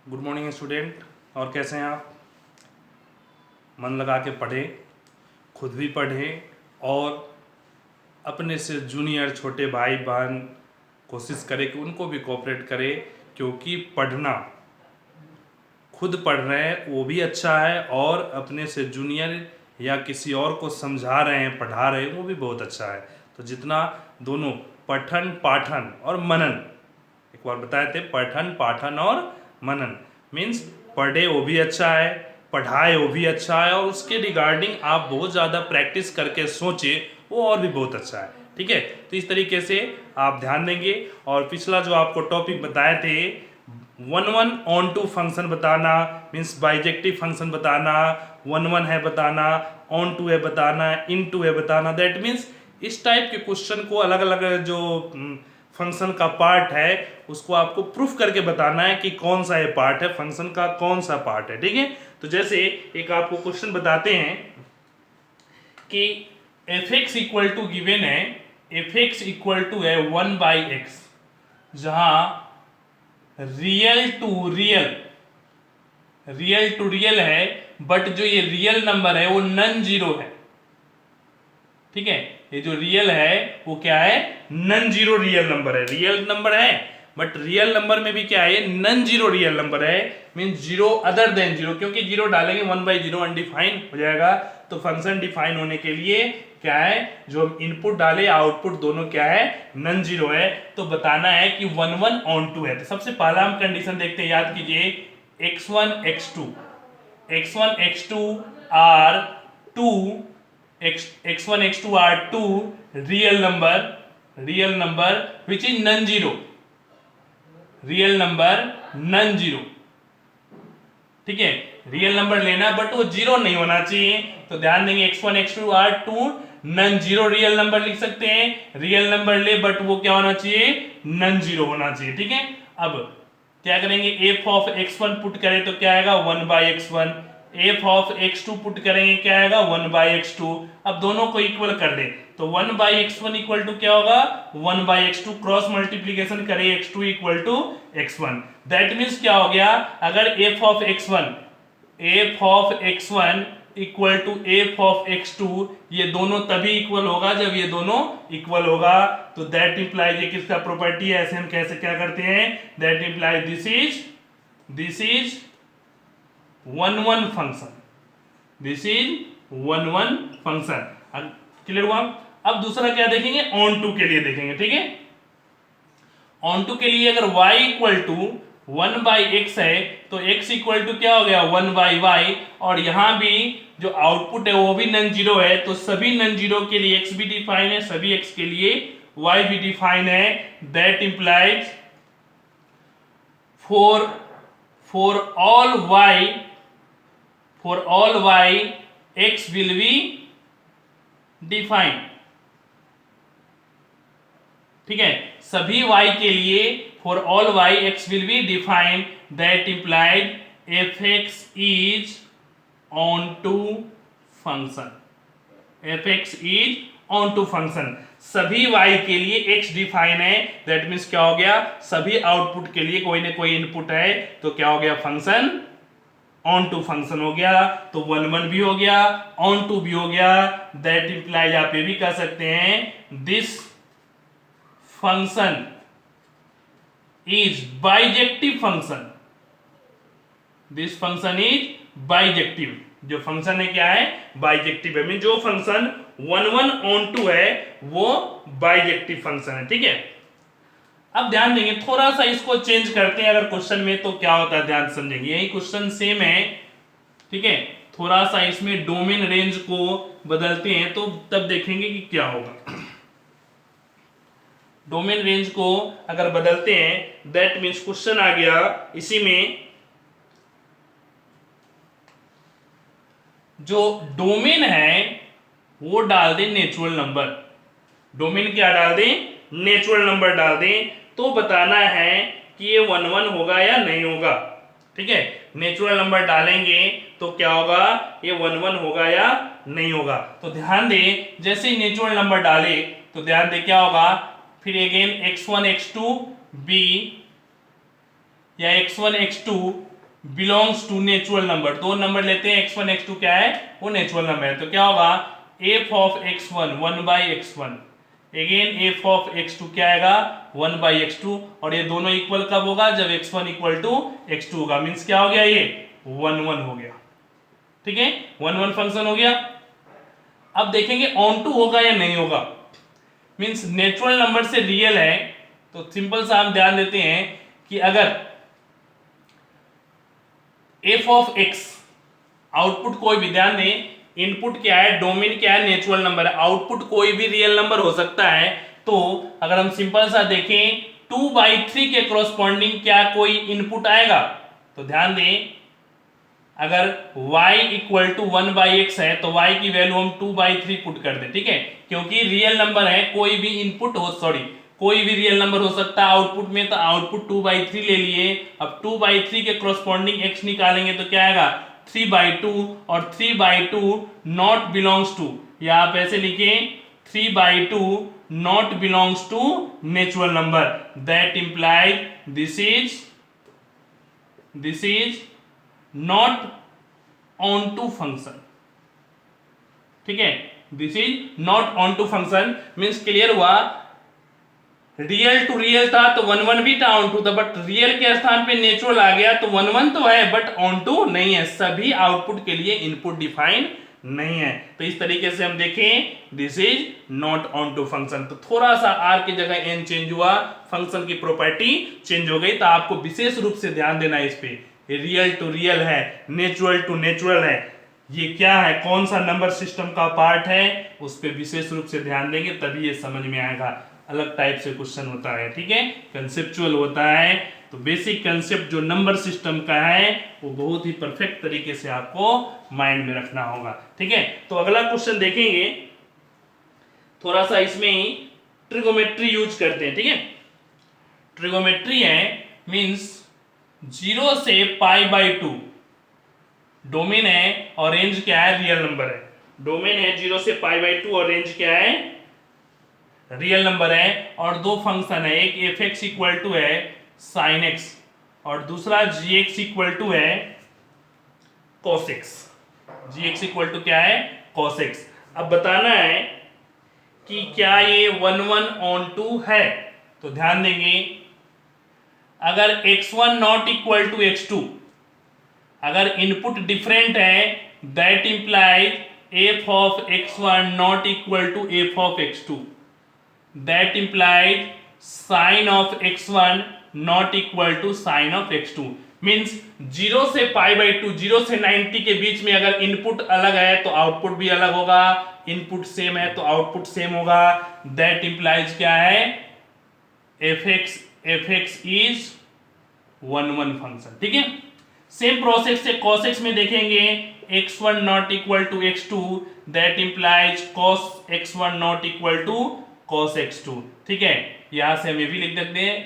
Good morning student. और कैसे हैं आप? मन लगा के पढ़ें, खुद भी पढ़ें और अपने से जूनियर छोटे भाई बहन कोशिश करें कि उनको भी कोऑपरेट करें, क्योंकि पढ़ना, खुद पढ़ रहे हैं वो भी अच्छा है और अपने से जूनियर या किसी और को समझा रहे हैं, पढ़ा रहे हैं, वो भी बहुत अच्छा है। तो जितना दोनों पठन पाठन और मनन, एक बार बताए थे, पठन पाठन और मनन मीन्स पढ़े वो भी अच्छा है, पढ़ाए वो भी अच्छा है, और उसके रिगार्डिंग आप बहुत ज़्यादा प्रैक्टिस करके सोचे वो और भी बहुत अच्छा है। ठीक है, तो इस तरीके से आप ध्यान देंगे। और पिछला जो आपको टॉपिक बताए थे, one one onto function बताना, मीन्स बाइजेक्टिव फंक्शन बताना, वन वन है बताना, ऑन टू है बताना, इन टू है बताना, दैट मीन्स इस टाइप के क्वेश्चन को अलग अलग जो फंक्शन का पार्ट है उसको आपको प्रूफ करके बताना है कि कौन सा ये पार्ट है, फंक्शन का कौन सा पार्ट है। ठीक है, तो जैसे एक आपको क्वेश्चन बताते हैं कि f x equal to given है, एफ एक्स इक्वल टू है 1/x, जहां रियल टू रियल है, बट जो ये रियल नंबर है वो नन जीरो है। ठीक है, ये जो रियल है वो क्या है, नन जीरो रियल नंबर है। रियल नंबर है बट रियल नंबर में भी क्या है, नन जीरो रियल नंबर है, means zero other than zero, क्योंकि जीरो डालेंगे 1/0 अनडिफाइन हो जाएगा। तो फंक्शन डिफाइन होने के लिए क्या है, जो हम इनपुट डाले आउटपुट दोनों क्या है, नन जीरो है। तो बताना है कि 1 1 ऑन टू है। तो सबसे पहला हम कंडीशन देखते हैं, याद कीजिए, x1 x2 are two, x1 x2 are two real number which is non zero। ठीक है, रियल नंबर लेना बट वो जीरो नहीं होना चाहिए। तो ध्यान देंगे, x1 x2 are two non zero real number लिख सकते हैं। रियल नंबर ले बट वो क्या होना चाहिए, नन जीरो होना चाहिए। ठीक है, अब क्या करेंगे, एफ ऑफ x1 पुट करें तो क्या आएगा 1/x1, F of x2 put करेंगे क्या आएगा 1/x2। अब दोनों को इक्वल कर दें तो 1/x1 इक्वल टू क्या होगा 1/x2, क्रॉस मल्टीप्लीकेशन करें x2 equal to x1। That means क्या हो गया, अगर f of x1 equal to f of x2, ये दोनों तभी इक्वल होगा जब ये दोनों इक्वल होगा। तो दैट इंप्लाइज, ये किसका प्रॉपर्टी है, ऐसे हम कैसे क्या करते हैं, that implies this is 1 1 function, this is 1 1 function. Clear हुआ? अब दूसरा क्या देखेंगे, ऑन टू के लिए देखेंगे। ठीक है, ऑन टू के लिए अगर y इक्वल टू 1/x है तो x इक्वल टू क्या हो गया 1/y, और यहां भी जो आउटपुट है वो भी नन जीरो है। तो सभी नन जीरो के लिए x भी डिफाइन है, सभी x के लिए y भी डिफाइन है। That implies for all y x will be define. ठीक है, सभी y के लिए for all y x will be define. That implied f x is onto function, f x is onto function. सभी y के लिए x define है, that means क्या हो गया, सभी आउटपुट के लिए कोई ना कोई इनपुट है, तो क्या हो गया, फंक्शन ऑन टू फंक्शन हो गया। तो 1 1 भी हो गया, ऑन टू भी हो गया। दैट इंप्लाइज आप ये भी कह सकते हैं, this function is bijective function, this function is bijective. जो फंक्शन है क्या है, बाइजेक्टिव है, मीन जो फंक्शन 1 1 ऑन टू है वो बाइजेक्टिव फंक्शन है। ठीक है, अब ध्यान देंगे, थोड़ा सा इसको चेंज करते हैं अगर क्वेश्चन में, तो क्या होता है ध्यान समझेंगे। यही क्वेश्चन सेम है, ठीक है, थोड़ा सा इसमें डोमेन रेंज को बदलते हैं तो तब देखेंगे कि क्या होगा। डोमेन रेंज को अगर बदलते हैं, दैट मीन्स क्वेश्चन आ गया इसी में, जो डोमेन है वो डाल दें नेचुरल नंबर। डोमेन क्या डाल दें, नेचुरल नंबर डाल दें। तो बताना है कि ये 1 1 होगा या नहीं होगा। ठीक है, नेचुरल नंबर डालेंगे तो क्या होगा, ये 1 1 होगा या नहीं होगा। तो ध्यान दें, जैसे ही नेचुरल नंबर डाले तो ध्यान दें क्या होगा, फिर अगेन x1 x2 b या x1 x2 belongs to natural number, दो नंबर लेते हैं x1 x2 क्या है वो नेचुरल नंबर है, तो क्या होगा f of x1 1 by x1, again f of x2 क्या आएगा 1 बाई x2, और ये दोनों इक्वल कब होगा जब x1 इक्वल टू x2 होगा, मीन्स क्या हो गया ये 1 1 हो गया, ठीक है 1 1 फंक्शन हो गया। अब देखेंगे ऑन टू होगा या नहीं होगा, मीन्स नेचुरल नंबर से रियल है, तो सिंपल सा हम ध्यान देते हैं कि अगर f ऑफ x आउटपुट कोई भी, ध्यान दें इनपुट क्या है डोमेन क्या है नेचुरल नंबर है, आउटपुट कोई भी रियल नंबर हो सकता है, तो अगर हम सिंपल सा देखें 2/3 के क्रॉसपॉन्डिंग क्या कोई इनपुट आएगा, तो ध्यान दें अगर y इक्वल टू 1/x है तो y की वैल्यू हम 2/3 पुट कर दें, ठीक है क्योंकि रियल नंबर है, कोई भी इनपुट हो कोई भी रियल नंबर हो सकता है आउटपुट में, तो आउटपुट 2/3 ले लिए, अब 2/3 के क्रॉसपॉन्डिंग x निकालेंगे तो क्या आएगा 3/2, और 3/2 नॉट बिलोंग्स टू, या आप ऐसे लिखें 3/2 not belongs to natural number, that implies this is not onto function, ठीक है this is not onto function, means clear हुआ, रियल टू रियल था तो 1 1 भी था, ऑन टू था, बट रियल के स्थान पे नेचुरल आ गया तो 1 1 तो है बट ऑन टू नहीं है, सभी आउटपुट के लिए इनपुट डिफाइन नहीं है, तो इस तरीके से हम देखें this is not onto function, तो थोड़ा सा आर की जगह एन चेंज हुआ, फंक्शन की प्रॉपर्टी चेंज हो गई, तो आपको विशेष रूप से ध्यान देना है इस पे, रियल टू रियल है, नेचुरल टू नेचुरल है, ये क्या है कौन सा नंबर सिस्टम का पार्ट है, उस पर विशेष रूप से ध्यान देंगे तभी ये समझ में आएगा, अलग टाइप से क्वेश्चन होता है, ठीक है कंसेप्चुअल होता है, तो बेसिक कंसेप्ट जो नंबर सिस्टम का है वो बहुत ही परफेक्ट तरीके से आपको माइंड में रखना होगा, ठीक है। तो अगला क्वेश्चन देखेंगे, थोड़ा सा इसमें ही ट्रिगोमेट्री यूज करते हैं, ठीक है ट्रिगोमेट्री है मींस 0 से π/2 डोमेन है और रेंज क्या है रियल नंबर है, डोमेन है 0 से π/2 और रेंज क्या है रियल नंबर है, और दो फंक्शन है, एक f(x) इक्वल टू है sin x और दूसरा g(x) इक्वल टू है cos x, g(x) equal to क्या है cos x। अब बताना है कि क्या ये 1 1 ऑन टू है, तो ध्यान देंगे अगर x1 not equal to x2, अगर इनपुट डिफरेंट है that implies f of x1 not equal to f of x2, that implies sin of x1 not equal to sin of x2, means 0 से π/2 0 से 90 के बीच में अगर इनपुट अलग है तो आउटपुट भी अलग होगा, इनपुट सेम है तो आउटपुट सेम होगा, that implies क्या है fx is 1 1 फंक्शन, ठीक है। सेम प्रोसेस से cos x में देखेंगे x1 not equal to x2, that implies cos x1 not equal to cos x2, ठीक है यहां से हम ये भी लिख देते हैं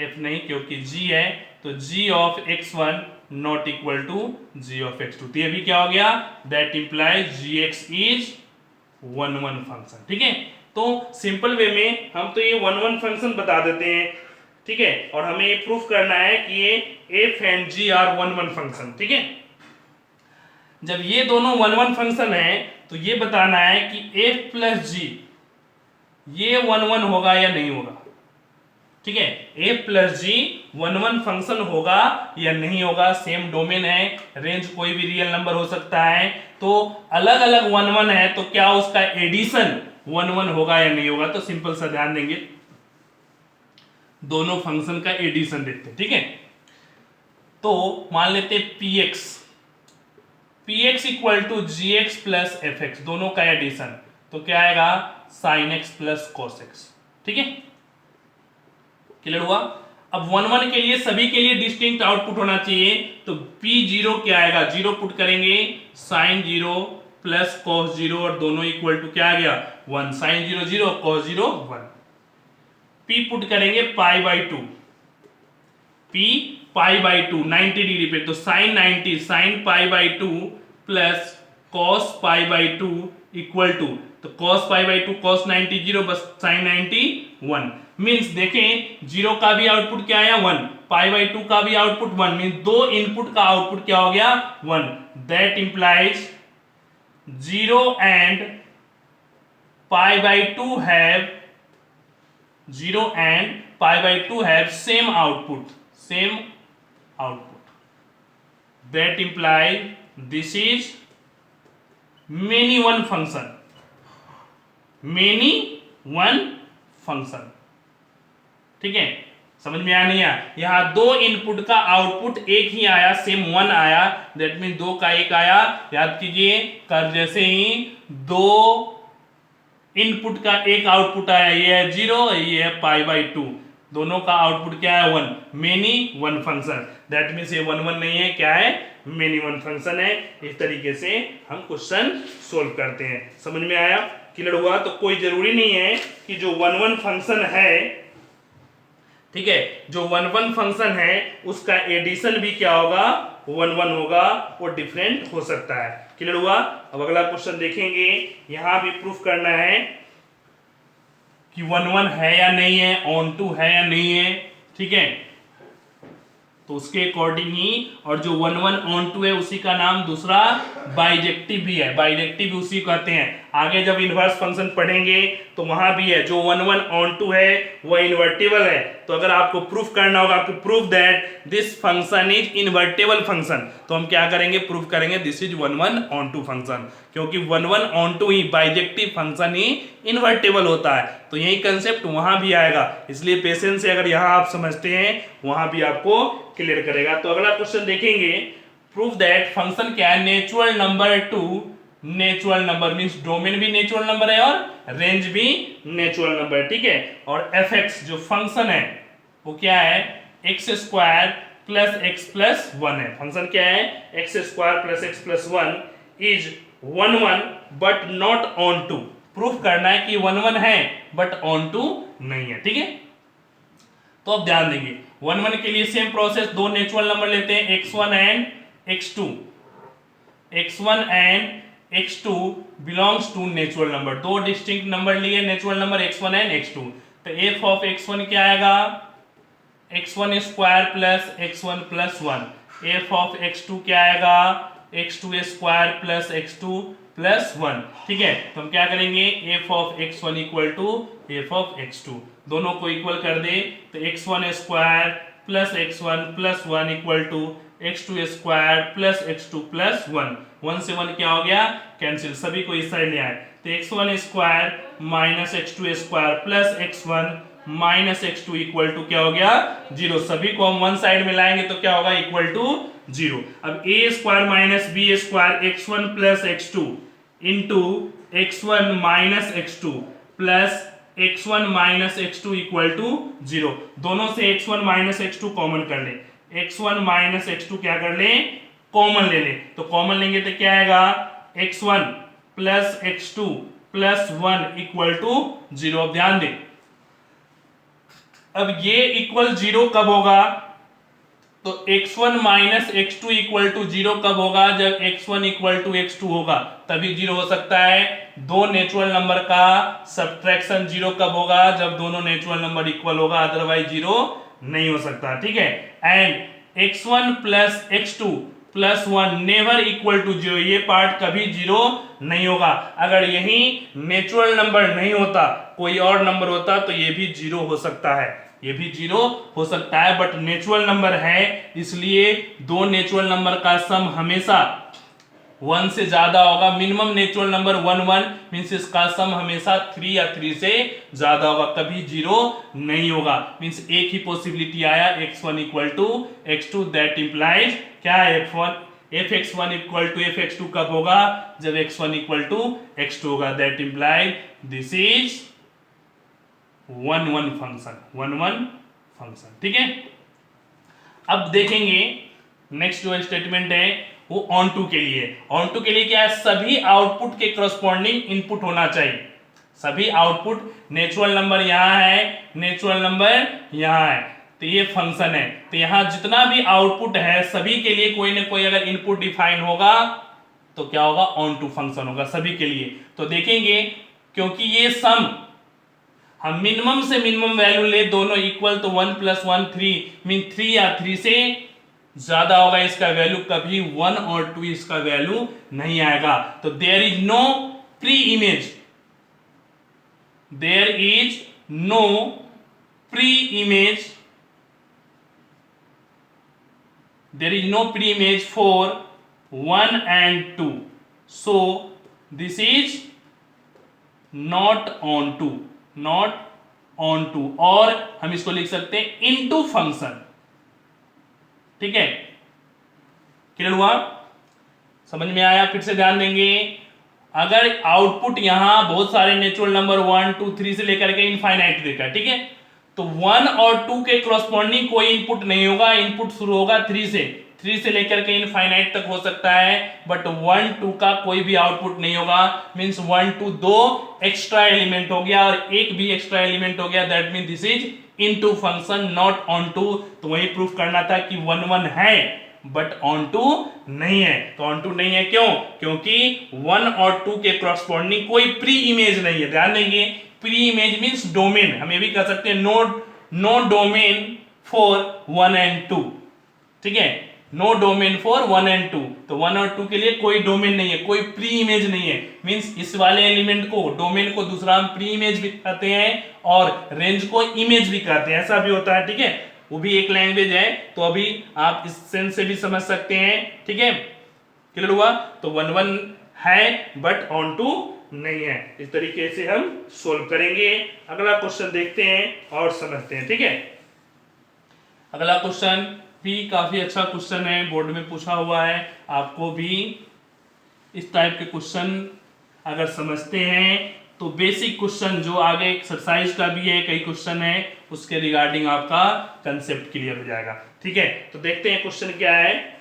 f नहीं क्योंकि g है, तो g of x1 not equal to g of x2, तो ये भी क्या हो गया that implies gx is 1 1 function, ठीक है। तो सिंपल वे में हम तो ये 1 1 फंक्शन बता देते हैं, ठीक है, और हमें ये प्रूफ करना है कि ये f and g are 1 1 function, ठीक है। जब ये दोनों 1 1 फंक्शन है तो ये बताना है कि f प्लस g ये 1 1 होगा या नहीं होगा, ठीक है f प्लस g 1 1 फंक्शन होगा या नहीं होगा, सेम डोमेन है, रेंज कोई भी रियल नंबर हो सकता है, तो अलग अलग 1 1 है तो क्या उसका एडिशन 1 1 होगा या नहीं होगा, तो सिंपल सा ध्यान देंगे दोनों फंक्शन का एडिशन देखते हैं, ठीक है। तो मान लेते हैं px equal to gx plus fx, दोनों का एडिशन, तो क्या आएगा sin x plus cos x, ठीक है क्लियर हुआ। अब 1 1 के लिए सभी के लिए डिस्टिंक्ट आउटपुट होना चाहिए, तो p0 क्या आएगा 0 पुट करेंगे sin 0 प्लस cos 0 और दोनों इक्वल टू क्या आ गया 1, sin 0 0 cos 0 1, p पुट करेंगे π/2, p π/2 90 डिग्री पे, तो sin 90 sin π/2 plus cos π/2 equal to, तो cos π/2 cos 90 0 बस sin 90 1, मीन्स देखें 0 का भी आउटपुट क्या आया 1, π/2 का भी आउटपुट 1, मीन्स दो इनपुट का आउटपुट क्या हो गया 1, that implies 0 and π/2 have 0 and π/2 have same output. That imply this is many one function. ठीक है, समझ में आया नहीं आया? यहां दो इनपुट का आउटपुट एक ही आया, सेम 1 आया, दैट मीन 2 का 1 आया। याद कीजिए कर जैसे ही दो इनपुट का एक आउटपुट आया, ये है 0, ये है π/2, दोनों का आउटपुट क्या है 1, many one function, that means ये 1 1 नहीं है, क्या है मेनी वन फंक्शन है। इस तरीके से हम क्वेश्चन सोल्व करते हैं। समझ में आया, क्लियर हुआ? तो कोई जरूरी नहीं है कि जो 1 1 फंक्शन है, ठीक है, जो 1 1 फंक्शन है उसका एडिशन भी क्या होगा 1 1 होगा, वो डिफरेंट हो सकता है। क्लियर हुआ? अब अगला क्वेश्चन देखेंगे, यहां भी प्रूफ करना है कि 1 1 है या नहीं है, ऑन टू है या नहीं है, ठीक है, तो उसके अकॉर्डिंग ही, और जो 1 1 ऑन टू है उसी का नाम दूसरा बाइजेक्टिव भी है, बाइजेक्टिव भी उसी कहते हैं। आगे जब इनवर्स फंक्शन पढ़ेंगे तो वहां भी है, जो 1 1 ऑन टू है वो इन्वर्टेबल है। तो अगर आपको प्रूफ करना होगा कि proof that this function is invertible function, तो हम क्या करेंगे, प्रूफ करेंगे this is 1 1 onto function, क्योंकि 1 1 ऑन टू ही बाइजेक्टिव फंक्शन ही इन्वर्टेबल होता है। तो यही कंसेप्ट वहां भी आएगा, इसलिए पेशेंस से अगर यहां आप समझते हैं वहां भी आपको क्लियर करेगा। तो अगला क्वेश्चन देखेंगे, प्रूफ दैट फंक्शन क्या है, natural number two natural number, means domain भी नेचुरल नंबर है और रेंज भी नेचुरल नंबर है, ठीक है। और fx जो फंक्शन है वो क्या है, x² प्लस x प्लस 1 है। फंक्शन क्या है, x² plus x plus 1 is 1 1 but not onto. Proof करना है कि 1 1 है बट ऑन टू नहीं है, ठीक है। तो अब ध्यान देंगे, 1 1 के लिए सेम प्रोसेस, दो नेचुरल नंबर लेते हैं x1 and x2, x1 and x2 belongs to natural number, दो डिस्टिंक्ट नंबर लिए natural number x1 and x2। तो f ऑफ x1 क्या आएगा, x1 square plus x1 plus 1, f of x2 क्या आएगा, x2 square plus x2 plus 1, ठीक है। तो हम क्या करेंगे, f of x1 equal to f of x2, दोनों को इक्वल कर दे, तो x1 square plus x1 plus 1 equal to x2 square plus x2 plus 1, 1 से 1 क्या हो गया, कैंसिल, सभी को इस साइड ले आए, तो x1 square minus x2 square plus x1 minus x2 equal to क्या हो गया 0, सभी को हम वन साइड में लाएंगे तो क्या होगा, इक्वल टू 0। अब a square minus b square x1 plus x2 into x1 minus x2 plus x1 minus x2 equal to 0, दोनों से x1 माइनस x2 कॉमन कर ले, x1 माइनस x2 क्या कर ले, कॉमन ले ले, तो कॉमन लेंगे तो क्या आएगा, x1 plus x2 plus 1 equal to 0। अब ध्यान दे, अब ये इक्वल 0 कब होगा, तो x1 minus x2 equal to 0 कब होगा, जब x1 इक्वल टू x2 होगा, तभी 0 हो सकता है। दो नेचुरल नंबर का सब्ट्रैक्शन 0 कब होगा, जब दोनों नेचुरल नंबर इक्वल होगा, अदरवाइज 0 नहीं हो सकता, ठीक है। And x1 plus x2 plus 1 never equal to 0, ये पार्ट कभी 0 नहीं होगा। अगर यही नेचुरल नंबर नहीं होता, कोई और नंबर होता, तो ये भी 0 हो सकता है, ये भी 0 हो सकता है, बट नेचुरल नंबर है, इसलिए दो नेचुरल नंबर का सम हमेशा 1 से ज्यादा होगा। मिनिमम नेचुरल नंबर 1 1 मींस इसका सम हमेशा 3 या 3 से ज्यादा होगा, कभी 0 नहीं होगा। मींस एक ही पॉसिबिलिटी आया, x1 equal to x2, that implies क्या है, fx1 इक्वल टू fx2 कब होगा, जब x1 इक्वल टू x2 होगा, that implies this is 1 1 function, 1 1 function, ठीक है। अब देखेंगे नेक्स्ट जो स्टेटमेंट है वो ऑन टू के लिए। ऑन टू के लिए क्या है, सभी आउटपुट के करस्पॉन्डिंग इनपुट होना चाहिए, सभी आउटपुट, नेचुरल नंबर यहां है, नेचुरल नंबर यहां है, तो ये फंक्शन है, तो यहां जितना भी आउटपुट है सभी के लिए कोई ना कोई अगर इनपुट डिफाइन होगा तो क्या होगा, ऑन टू फंक्शन होगा सभी के लिए। तो देखेंगे, क्योंकि ये सम हम मिनिमम से मिनिमम वैल्यू ले, दोनों इक्वल, तो 1 + 1 3 मीन 3 या 3 से ज्यादा होगा इसका वैल्यू, कभी 1 और 2 इसका वैल्यू नहीं आएगा। तो there is no pre image, there is no pre image, there is no pre-image for 1 and 2, so this is not onto, not onto, और हम इसको लिख सकते हैं into फंक्शन। ठीक है, क्लियर हुआ, समझ में आया? फिर से ध्यान देंगे, अगर आउटपुट यहां बहुत सारे नेचुरल नंबर 1 2 3 से लेकर के इनफाइनाइट देखा है, ठीक है, तो 1 और 2 के क्रॉसपॉन्डिंग कोई इनपुट नहीं होगा, इनपुट शुरू होगा 3 से लेकर के इनफाइनाइट तक हो सकता है, बट 1 2 का कोई भी आउटपुट नहीं होगा। मींस 1 2 दो एक्स्ट्रा एलिमेंट हो गया और एक भी एक्स्ट्रा एलिमेंट हो गया, that mean this is into function not onto. तो वही प्रूफ करना था कि 1 1 है बट ऑन टू नहीं है। तो ऑन टू नहीं है क्यों? क्योंकि 1 और 2 के क्रॉसपॉन्डिंग कोई प्री इमेज नहीं है। ध्यान देंगे, प्री इमेज मींस डोमेन, हम ये भी कह सकते हैं नो डोमेन फॉर 1 and 2, ठीक है, नो डोमेन फॉर 1 and 2। तो 1 और 2 के लिए कोई डोमेन नहीं है, कोई प्री इमेज नहीं है। मींस इस वाले एलिमेंट को, डोमेन को दूसरा हम प्री इमेज भी कहते हैं और रेंज को इमेज भी कहते हैं, ऐसा भी होता है। ठीक है, वो भी एक लैंग्वेज है, तो अभी आप इस सेंस से भी समझ सकते हैं। ठीक है, क्लियर हुआ? तो 1 1 है बट ऑन टू नहीं है। इस तरीके से हम सोल्व करेंगे। अगला क्वेश्चन देखते हैं और समझते हैं। ठीक है, अगला क्वेश्चन भी काफी अच्छा क्वेश्चन है, बोर्ड में पूछा हुआ है। आपको भी इस टाइप के क्वेश्चन अगर समझते हैं तो बेसिक क्वेश्चन जो आगे एक्सरसाइज का भी है, कई क्वेश्चन है, उसके रिगार्डिंग आपका कंसेप्ट क्लियर हो जाएगा। ठीक है, तो देखते हैं क्वेश्चन क्या है।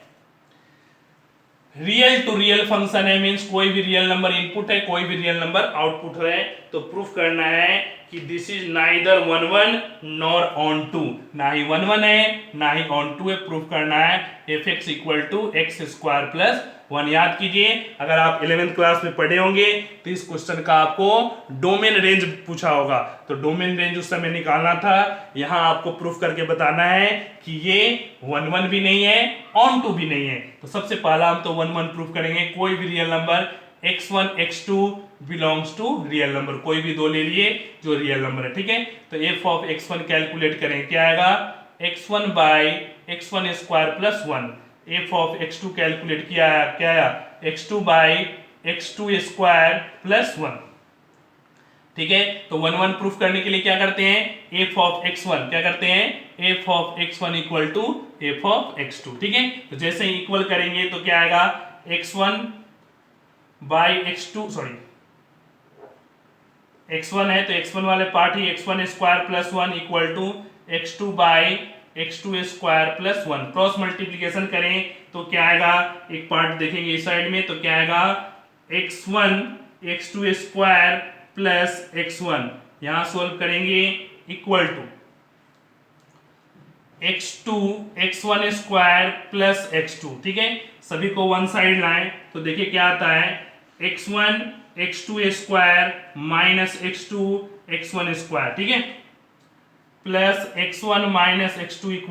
रियल टू रियल फंक्शन है, मींस कोई भी रियल नंबर इनपुट है, कोई भी रियल नंबर आउटपुट है। तो प्रूफ करना है कि this is neither 1 1 nor onto, ना ही 1 1 है ना ही ऑन टू है। प्रूफ करना है fx = x² + 1। याद कीजिए, अगर आप 11th क्लास में पढ़े होंगे तो इस क्वेश्चन का आपको डोमेन रेंज पूछा होगा, तो डोमेन रेंज उस समय निकालना था। यहां आपको प्रूफ करके बताना है कि ये 1 1 भी नहीं है, ऑन टू भी नहीं है। तो सबसे पहला हम तो 1 1 प्रूफ करेंगे। कोई भी real number x1 x2 belongs to real number, कोई भी दो ले लिए जो रियल नंबर है। ठीक है, तो f(x1) कैलकुलेट करें, क्या आएगा? x1/x1² + 1। f(x2) कैलकुलेट किया है, क्या आया? x2/x2² + 1। ठीक है, तो 1 1 प्रूफ करने के लिए क्या करते हैं? f(x1) क्या करते हैं? f(x1) = f(x2). ठीक है, तो जैसे ही इक्वल करेंगे तो क्या आएगा? x1 है तो x1 वाले पार्ट ही x1² + 1 = x2/x2² + 1। क्रॉस मल्टीप्लिकेशन करें तो क्या आएगा? एक पार्ट देखेंगे इस साइड में, तो क्या आएगा? x1 x2² + x1, यहां सोल्व करेंगे equal to x2 x1² + x2। ठीक है, सभी को वन साइड लाएं तो देखिए क्या आता है? x1 x2² - x2 x1², ठीक है, प्लस x1 - x2 =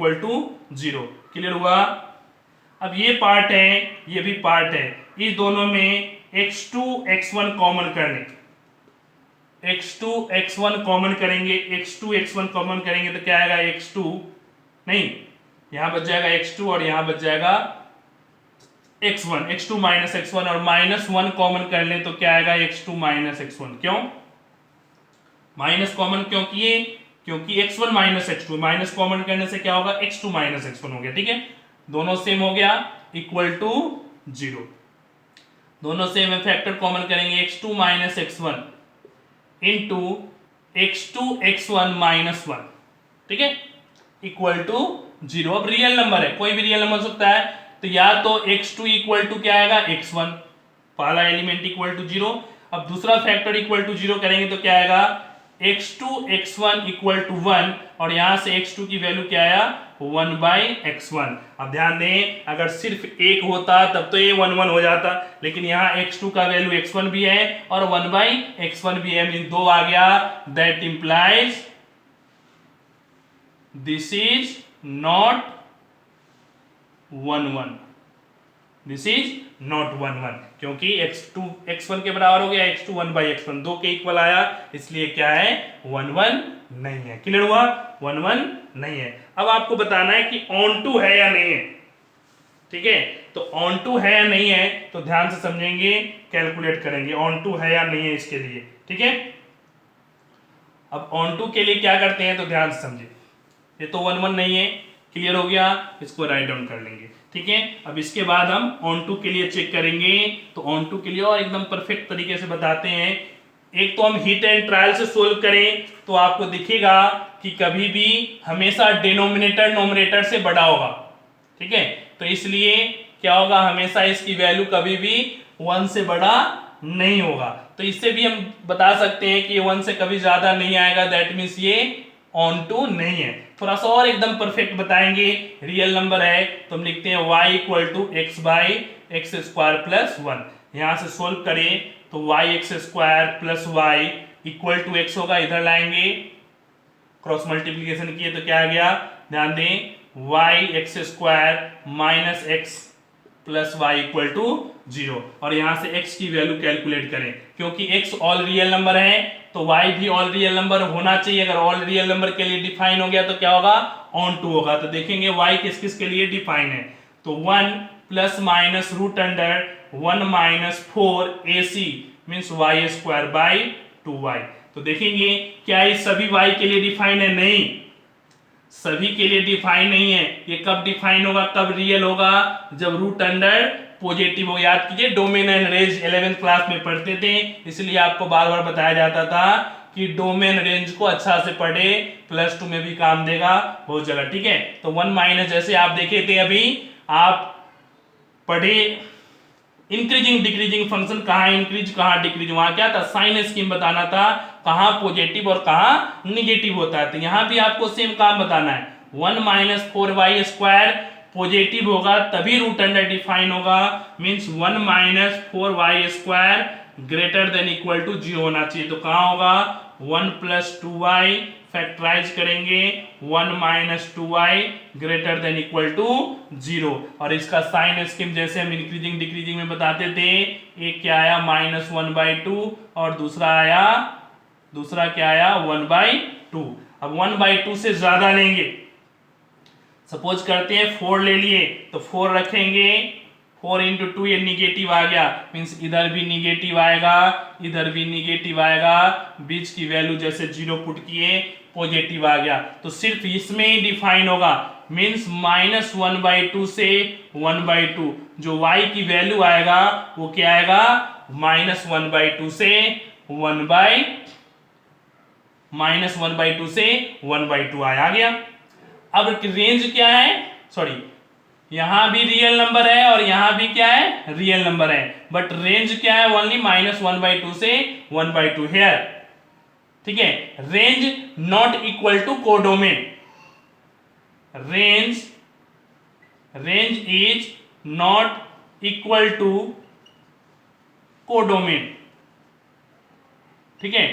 0। क्लियर हुआ? अब ये पार्ट है, ये भी पार्ट है, इस दोनों में x2 x1 कॉमन कर लें, x2 x1 कॉमन करेंगे, x2 x1 कॉमन करेंगे तो क्या आएगा? x2 नहीं, यहां बच जाएगा x2 और यहां बच जाएगा x1, x2 - x1 और -1 कॉमन कर लें तो क्या आएगा? x2 - x1। क्यों माइनस कॉमन क्यों किए? क्योंकि x1 - x2, माइनस कॉमन करने से क्या होगा? x2 - x1 हो गया। ठीक है, दोनों सेम हो गया, इक्वल टू 0। दोनों सेम है, फैक्टर कॉमन करेंगे, x2 - x1 into x2 x1 - 1, ठीक है, इक्वल टू 0। अब रियल नंबर है, कोई भी रियल नंबर हो सकता है, तो या तो x2 = क्या आएगा? x1, पहला एलिमेंट इक्वल टू 0। अब दूसरा फैक्टर इक्वल टू 0 करेंगे तो क्या आएगा? x2 x1 = 1 और यहां से x2 की वैल्यू क्या आया? 1/x1। अब ध्यान दें, अगर सिर्फ एक होता तब तो ये 1 हो जाता, लेकिन यहाँ x2 का वैल्यू x1 भी है और 1/x1 भी है, मीन 2 आ गया। That implies this is not 1 this is not 1 क्योंकि x2 x1 के बराबर हो गया, x2 1/x1 2 के इक्वल आया, इसलिए क्या है 1 नहीं है। क्लियर हुआ? 1 नहीं है। अब आपको बताना है कि ऑन टू है या नहीं है। ठीक है, तो ऑन टू है या नहीं है तो ध्यान से समझेंगे, कैलकुलेट करेंगे ऑन टू है या नहीं है इसके लिए। ठीक है, अब ऑन टू के लिए क्या करते हैं तो ध्यान से समझे। ये तो 1 नहीं है, क्लियर हो गया, इसको राइट डाउन कर लेंगे। ठीक है, अब इसके बाद हम ऑन टू के लिए चेक करेंगे। तो ऑन टू के लिए और एकदम परफेक्ट तरीके से बताते हैं। एक तो हम हिट एंड ट्रायल से सोल्व करें तो आपको दिखेगा कि कभी भी हमेशा डिनोमिनेटर नोमिनेटर से बड़ा होगा। ठीक है, तो इसलिए क्या होगा, हमेशा इसकी वैल्यू कभी भी 1 से बड़ा नहीं होगा। तो इससे भी हम बता सकते हैं कि 1 से कभी ज्यादा नहीं आएगा, दैट मीन्स ये ऑन टू नहीं है। थोड़ा सा और एकदम परफेक्ट बताएंगे, रियल नंबर है तो हम लिखते हैं y equal to x/x² plus 1। यहां से सोल्व करें तो y(x² plus y equal to x होगा, इधर लाएंगे, क्रॉस मल्टीप्लीकेशन किए तो क्या आ गया, ध्यान दें, y(x² minus x plus y equal to 0। और यहां से x की वैल्यू कैलकुलेट करें, क्योंकि x ऑल रियल नंबर है तो y भी ऑल रियल नंबर होना चाहिए। अगर ऑल रियल नंबर के लिए डिफाइन हो गया तो क्या होगा, ऑन टू होगा। तो देखेंगे y किस किस के लिए डिफाइन है, तो 1 plus minus root under 1 minus 4 AC means y²/2y। तो देखेंगे क्या ये सभी y के लिए डिफाइन है, नहीं, सभी के लिए डिफाइन नहीं है। ये कब डिफाइन होगा, कब रियल होगा, जब रूट अंडर पॉजिटिव हो। याद कीजिए domain and range 11th class में पढ़ते थे, इसलिए आपको बार बार बताया जाता था कि डोमेन रेंज को अच्छा से पढ़े, +2 में भी काम देगा बहुत जगह। ठीक है, तो 1 माइनस, जैसे आप देखे थे अभी, आप पढ़े इंक्रीजिंग डिक्रीजिंग फंक्शन, कहाँ इंक्रीज कहाँ डिक्रीज, वहां क्या था, साइन स्कीम बताना था, कहाँ पॉजिटिव और कहाँ निगेटिव होता है। तो यहां भी आपको सेम काम बताना है, 1 माइनस 4y² पॉजिटिव होगा तभी रूट अंडर डिफाइन होगा, means 1 minus 4y² greater than equal to 0 होना चाहिए। तो कहाँ होगा, 1 प्लस 2y फैक्टराइज करेंगे, 1 minus 2y greater than equal to 0। और इसका साइन स्कीम जैसे हम इंक्रीजिंग डिक्रीजिंग में बताते थे, एक क्या आया -1/2 और दूसरा क्या आया 1/2। अब 1/2 से ज्यादा लेंगे, सपोज करते हैं 4 ले लिए तो 4 रखेंगे, 4 इंटू 2 ये निगेटिव आ गया, मीन्स इधर भी निगेटिव आएगा, इधर भी निगेटिव आएगा, बीच की वैल्यू जैसे 0 पुट किए पॉजिटिव आ गया। तो सिर्फ इसमें ही डिफाइन होगा, मीन्स -1/2 से 1/2 जो y की वैल्यू आएगा वो क्या आएगा, -1/2 से 1/2 आ गया। अब रेंज क्या है, सॉरी, यहां भी रियल नंबर है और यहां भी क्या है, रियल नंबर है, बट रेंज क्या है, ओनली -1/2 से 1/2 हेयर। ठीक है, range not equal to codomain, range is not equal to codomain. ठीक है,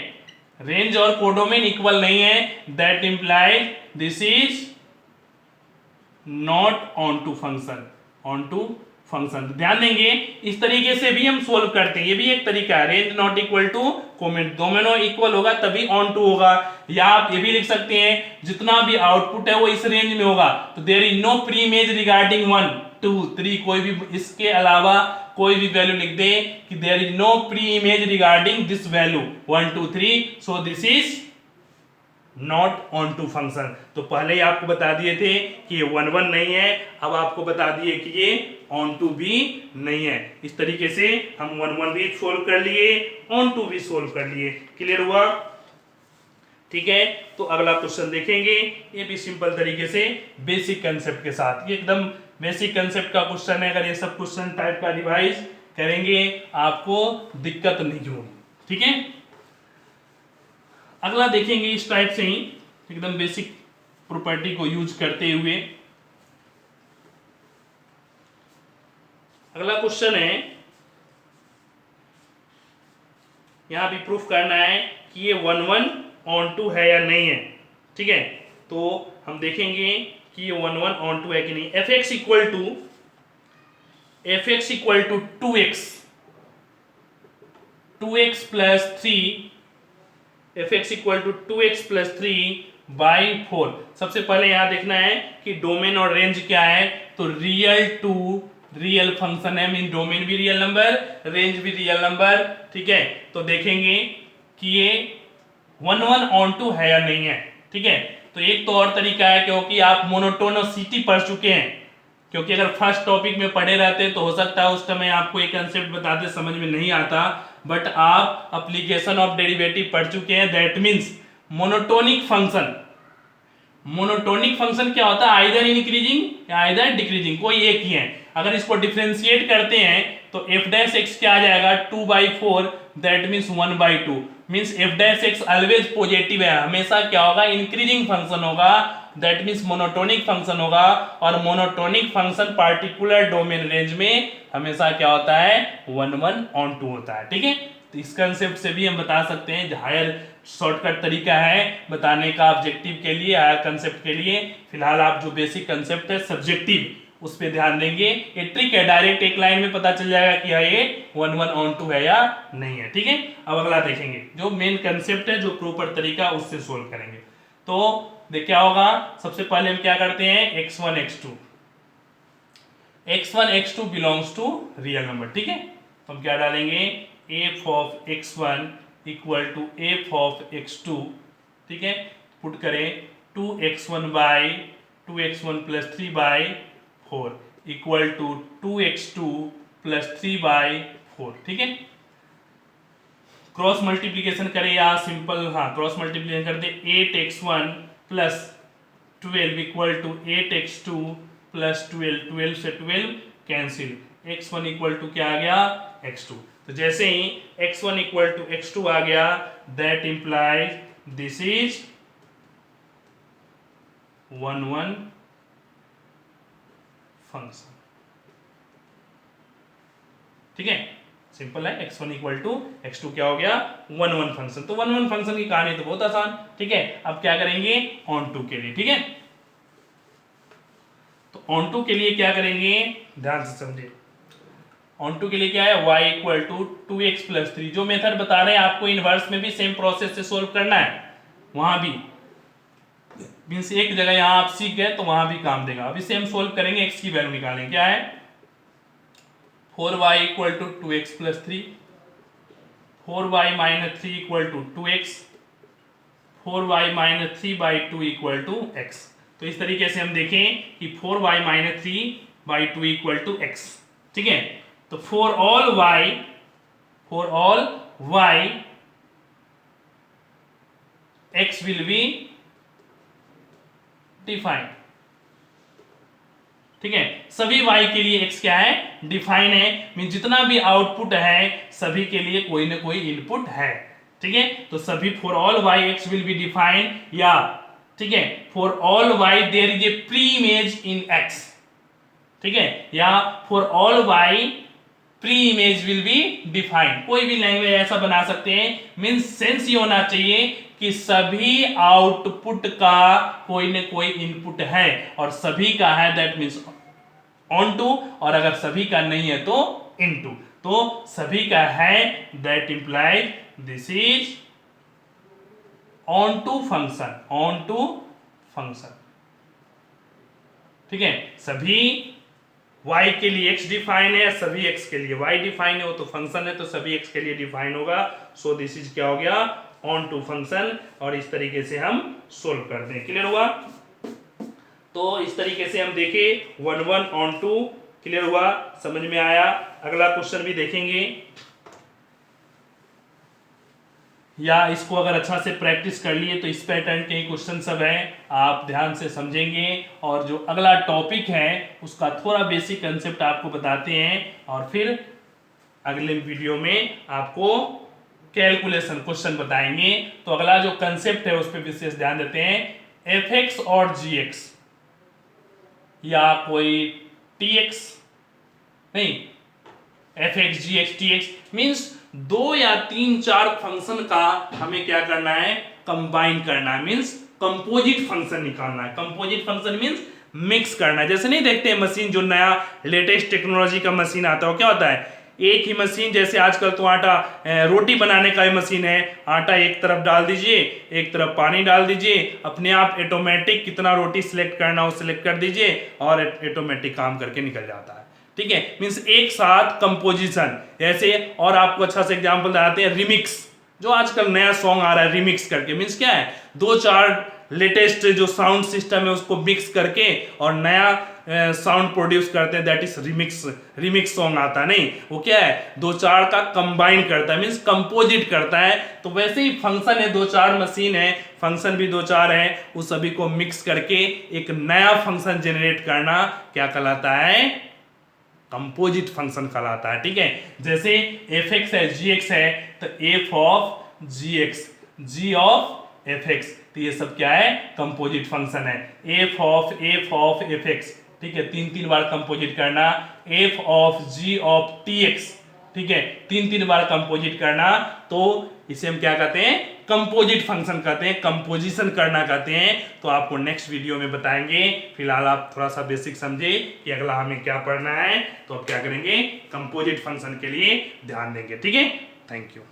रेंज और कोडोमेन इक्वल नहीं है, that implies this is not onto function. ध्यान देंगे, इस तरीके से भी हम सोल्व करते हैं, ये भी एक तरीका है, range not equal to comment, दोनों इक्वल होगा तभी ऑन टू होगा। या आप ये भी लिख सकते हैं जितना भी आउटपुट है वो इस रेंज में होगा, तो there is no pre image regarding 1 2 3, कोई भी इसके अलावा कोई भी वैल्यू लिख दे कि there is no pre image regarding this value 1 2 3, so this is not onto function. तो पहले ही आपको बता दिए थे कि ये 1 नहीं है, अब आपको बता दिए कि ये ऑन टू भी नहीं है। इस तरीके से हम 1 भी सोल्व कर लिए, ऑन टू भी सोल्व कर लिए। क्लियर हुआ? ठीक है, तो अगला क्वेश्चन देखेंगे, ये भी सिंपल तरीके से बेसिक कंसेप्ट के साथ, ये एकदम बेसिक कंसेप्ट का क्वेश्चन है। अगर ये सब क्वेश्चन टाइप का रिवाइज करेंगे आपको दिक्कत नहीं होगी। ठीक है, अगला देखेंगे इस टाइप से ही एकदम बेसिक प्रॉपर्टी को यूज करते हुए। अगला क्वेश्चन है, यहां भी प्रूफ करना है कि ये 1/1/2 है या नहीं है। ठीक है, तो हम देखेंगे कि ये 1/1/2 है कि नहीं। F x equal to 2x plus 3, f x equal to 2x plus 3/4। सबसे पहले यहां देखना है कि डोमेन और रेंज क्या है। तो रियल टू रियल फंक्शन है, मीन डोमेन भी रियल नंबर, रेंज भी रियल नंबर। ठीक है, तो देखेंगे कि ये 1/1/2 है या नहीं है। ठीक है, तो एक तो और तरीका है, क्योंकि आप मोनोटोनिसिटी पढ़ चुके हैं, क्योंकि अगर फर्स्ट टॉपिक में पढ़े रहते तो हो सकता है उस समय आपको एक कंसेप्ट बताते समझ में नहीं आता, बट आप एप्लीकेशन ऑफ डेरिवेटिव पढ़ चुके हैं। That means monotonic function, monotonic function क्या होता है, आइदर इंक्रीजिंग या आइदर डिक्रीजिंग, कोई एक ही है। अगर इसको डिफरेंशिएट करते हैं तो f डैश एक्स क्या आ जाएगा 2/4, that means 1/2। Means f dash x always positive है, हमेशा क्या होगा, इंक्रीजिंग फंक्शन होगा, दैट मींस मोनोटोनिक फंक्शन होगा। और monotonic function particular domain range में हमेशा क्या होता है, 1/1/2 होता है। ठीक है, तो इस कंसेप्ट से भी हम बता सकते हैं, हायर शॉर्टकट तरीका है बताने का ऑब्जेक्टिव के लिए, हायर कंसेप्ट के लिए। फिलहाल आप जो बेसिक कंसेप्ट है सब्जेक्टिव उस पर ध्यान देंगे। ये ट्रिक है, डायरेक्ट एक लाइन में पता चल जाएगा कि ये 1/1/2 है या नहीं है। ठीक है, अब अगला देखेंगे, जो मेन कंसेप्ट है, जो प्रॉपर तरीका उससे सोल्व करेंगे। तो देख क्या होगा, सबसे पहले हम क्या करते हैं, x1 x2 belongs to real number. ठीक है, तो हम क्या डालेंगे, f of x1 equal to f of x2। ठीक है, पुट करें 2x1 plus 3/4 equal to 2x2 plus 3/4। ठीक है, क्रॉस मल्टीप्लीकेशन करें या सिंपल, हाँ क्रॉस मल्टीप्लीकेशन कर दे, 8x1 plus 12 equal to 8x2 plus 12, 12 से 12 कैंसिल, x1 इक्वल टू क्या आ गया, x2। तो जैसे ही x1 इक्वल टू x2 आ गया, that implies this is 1/1 function. ठीक है, सिंपल है, x1 इक्वल टू x2 क्या हो गया, 1/1 फंक्शन। तो 1/1 फंक्शन की कहानी तो बहुत आसान। ठीक है, अब क्या करेंगे, ऑन टू के लिए। ठीक है, तो ऑन टू के लिए क्या करेंगे, ध्यान से समझिए। ऑन टू के लिए क्या है, y equal to 2x plus 3। जो मेथड बता रहे हैं आपको इनवर्स में भी सेम प्रोसेस से सोल्व करना है, वहां भी मीन्स एक जगह यहां आप सीख गए तो वहां भी काम देगा। अभी सेम सोल्व करेंगे, x की वैल्यू निकालेंगे, क्या है 4y equal to 2x plus 3, 4y minus 3 equal to 2x, 4y minus 3/2 equal to x। तो इस तरीके से हम देखें कि 4y minus 3/2 equal to x। ठीक है, तो for all y x will be defined. ठीक है, सभी y के लिए x क्या है, डिफाइन है, मीन जितना भी आउटपुट है सभी के लिए कोई ना कोई इनपुट है। ठीक है, तो सभी for all y x will be defined, या ठीक है for all y there is a preimage in x। ठीक है, या for all y preimage will be defined, कोई भी लैंग्वेज ऐसा बना सकते हैं। मींस सेंस ये होना चाहिए कि सभी आउटपुट का कोई न कोई इनपुट है, और सभी का है दैट मींस ऑन टू, और अगर सभी का नहीं है तो इनटू। तो सभी का है that implies this is onto function, onto function. ठीक है, सभी y के लिए x डिफाइन है, सभी x के लिए y डिफाइन है, वो तो फंक्शन है तो सभी x के लिए डिफाइन होगा। सो दिस इज क्या हो गया, ऑन टू फंक्शन। और इस तरीके से हम सोल्व कर दें, क्लियर हुआ। तो इस तरीके से हम देखें 1/1/2, क्लियर हुआ, समझ में आया। अगला क्वेश्चन भी देखेंगे, या इसको अगर अच्छा से प्रैक्टिस कर लिए तो इस पैटर्न के ही क्वेश्चन सब हैं, आप ध्यान से समझेंगे। और जो अगला टॉपिक है उसका थोड़ा बेसिक कंसेप्ट आपको बताते हैं, और फिर अगले वीडियो में आपको कैलकुलेशन क्वेश्चन बताएंगे। तो अगला जो कंसेप्ट है उस पर विशेष ध्यान देते हैं, एफ एक्स और जी एक्स या कोई टी एक्स, नहीं एफ एक्स जी एक्स टी एक्स मीन्स 2 या 3 4 फंक्शन का हमें क्या करना है, कंबाइन करना है, मीन्स कंपोजिट फंक्शन निकालना है। कंपोजिट फंक्शन मीन्स मिक्स करना है। जैसे नहीं देखते हैं मशीन, जो नया लेटेस्ट टेक्नोलॉजी का मशीन आता है वो क्या होता है, एक ही मशीन, जैसे आजकल तो आटा रोटी बनाने का मशीन है, आटा एक तरफ डाल दीजिए, एक तरफ पानी डाल दीजिए, अपने आप ऑटोमेटिक कितना रोटी सिलेक्ट करना हो सिलेक्ट कर दीजिए और ऑटोमेटिक काम करके निकल जाता है। ठीक है, मीन्स एक साथ कंपोजिशन ऐसे। और आपको अच्छा से एग्जांपल बताते हैं, रिमिक्स, जो आजकल नया सॉन्ग आ रहा है रिमिक्स करके, मीन्स क्या है, 2-4 लेटेस्ट जो साउंड सिस्टम है उसको मिक्स करके और नया साउंड प्रोड्यूस करते हैं, that is remix. Remix song आता है, नहीं वो क्या है, 2-4 का कंबाइन करता है, मीन्स कंपोजिट करता है। तो वैसे ही फंक्शन है, 2-4 मशीन है, फंक्शन भी 2-4 है, उस सभी को मिक्स करके एक नया फंक्शन जनरेट करना क्या कहलाता है, कंपोजिट फंक्शन कहलाता है। ठीक है, जैसे एफ एक्स है जी एक्स है, तो f of g x g of f x, तो ये सब क्या है, कंपोजिट फंक्शन है। एफ ऑफ एफ एक्स, ठीक है, 3-3 बार कंपोजिट करना, f of g of t x, ठीक है, 3-3 बार कंपोजिट करना, तो इसे हम क्या कहते हैं, कंपोजिट फंक्शन कहते हैं, कंपोजिशन करना कहते हैं। तो आपको नेक्स्ट वीडियो में बताएंगे। फिलहाल आप थोड़ा सा बेसिक समझे कि अगला हमें क्या पढ़ना है, तो अब क्या करेंगे, कंपोजिट फंक्शन के लिए ध्यान देंगे। ठीक है, थैंक यू।